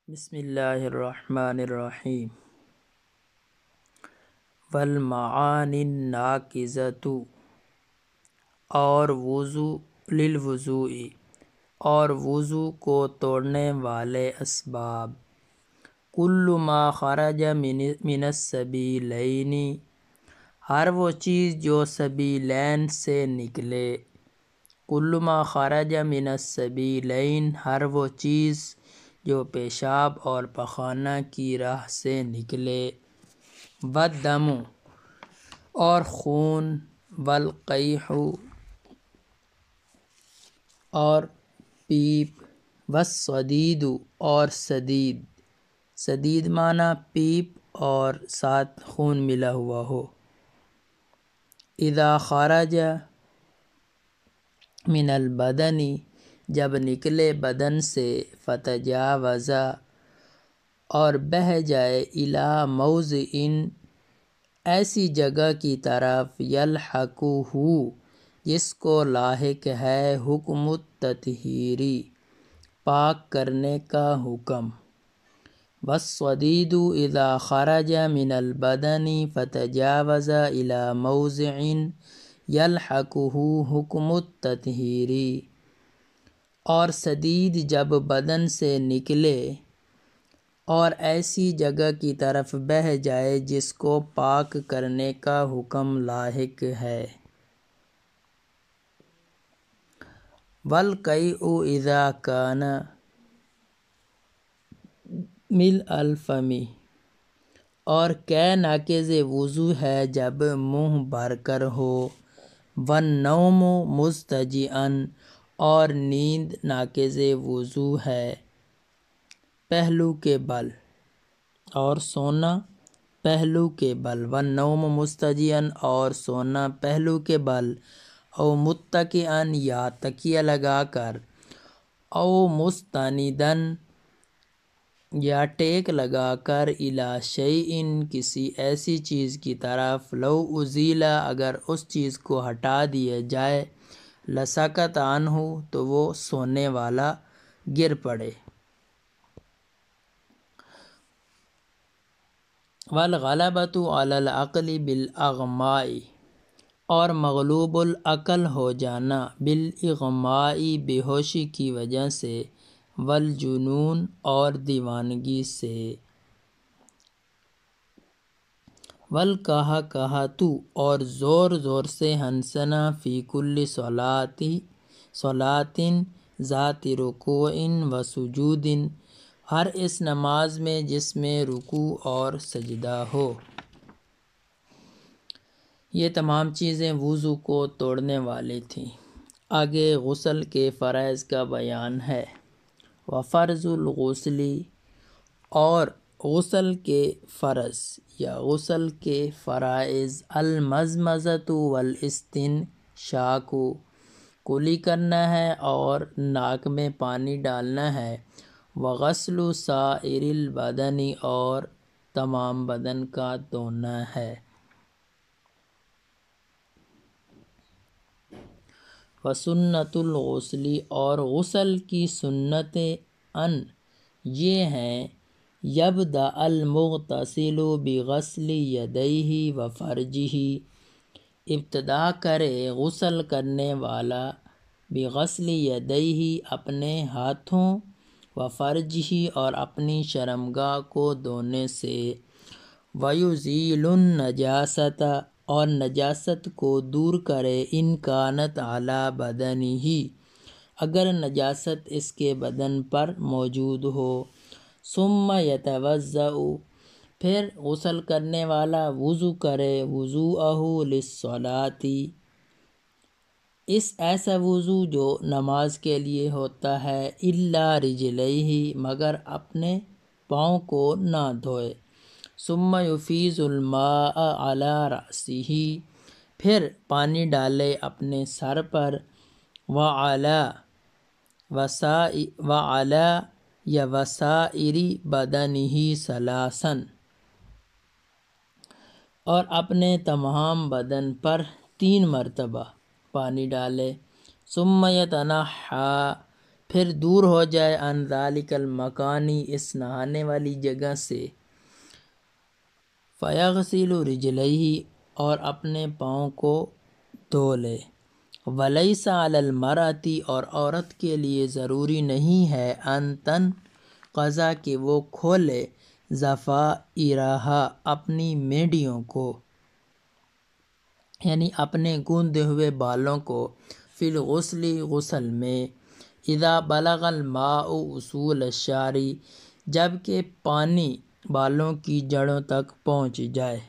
بسم اللہ الرحمن الرحیم والمعانی الناقضۃ اور وضو للوضوء اور وضو کو توڑنے والے اسباب کل ما خرج من السبیلین ہر وہ چیز جو سبیلین سے نکلے کل ما خرج من السبیلین ہر وہ چیز جو پیشاب اور پخانہ کی راہ سے نکلے والدم اور خون والقیح اور پیپ والصدید اور سدید معنی پیپ اور ساتھ خون ملا ہوا ہو اذا خرج من البدن جب نکلے بدن سے فتجاوز اور بہہ جائے الی موضع ایسی جگہ کی طرف یلحقہ جس کو لاحق ہے حکم التطہیری پاک کرنے کا حکم والصدید اذا خرج من البدن فتجاوز الی موضع یلحقہ حکم التطہیری اور سدید جب بدن سے نکلے اور ایسی جگہ کی طرف بہہ جائے جس کو پاک کرنے کا حکم لاحق ہے والقیء اذا کان ملء الفم اور قے ناقض وضو ہے جب منہ بھر کر ہو والنوم مضطجعا اور نیند ناقض وضو ہے پہلو کے بل اور سونا پہلو کے بل والنوم مضطجعا اور سونا پہلو کے بل او متکئا یا تکیہ لگا کر او مستنداً یا ٹیک لگا کر الی شیء کسی ایسی چیز کی طرف لو ازیل اگر اس چیز کو ہٹا دیا جائے لسقط عنہ تو وہ سونے والا گر پڑے والغلبۃ علی العقل بالاغماء اور مغلوب العقل ہو جانا بالاغماء بے ہوشی کی وجہ سے والجنون اور دیوانگی سے والقہقہۃ اور زور زور سے ہنسنا فی کل صلاۃ ذات رکوع و سجود ہر اس نماز میں جس میں رکوع اور سجدہ ہو یہ تمام چیزیں وضو کو توڑنے والی تھیں۔ آگے غسل کے فرائض کا بیان ہے وفرض الغسل اور غسل کے فرض یا غسل کے فرائض المضمضۃ والاستنشاق کلی کرنا ہے اور ناک میں پانی ڈالنا ہے وغسل سائر البدن اور تمام بدن کا دھونا ہے وسنت الغسل اور غسل کی سنتیں ان یہ ہیں یبدأ المغتسل بغسل یدیہ وفرجہ ابتدا کرے غسل کرنے والا بغسل یدیہ اپنے ہاتھوں وفرجہ اور اپنی شرمگاہ کو دھونے سے ویزیل النجاست اور نجاست کو دور کرے ان کانت علی بدنہ اگر نجاست اس کے بدن پر موجود ہو ثم یتوضأ پھر غسل کرنے والا وضو کرے وضوءہ للصلاۃ اس ایسا وضو جو نماز کے لیے ہوتا ہے الا رجلیہ مگر اپنے پاؤں کو نہ دھوئے ثم یفیض الماء علی رأسہ پھر پانی ڈالے اپنے سر پر وعلی یا وسائر بدنہ ثلاثا اور اپنے تمام بدن پر 3 مرتبہ پانی ڈالے ثم یتنحی پھر دور ہو جائے عن ذالک المکانی اس نہانے والی جگہ سے، فیغسل رجلیہ اور اپنے پاؤں کو دھو لے، ولیس علی المرأۃ اور عورت کے لیے ضروری نہیں ہے ان تنقض کہ وہ کھولے ضفائرہا اپنی میڈیوں کو، یعنی اپنے گوندے ہوئے بالوں کو، فی الغسل غسل میں، اذا بلغ الماء اصول الشعر جب کہ پانی بالوں کی جڑوں تک پہنچ جائے۔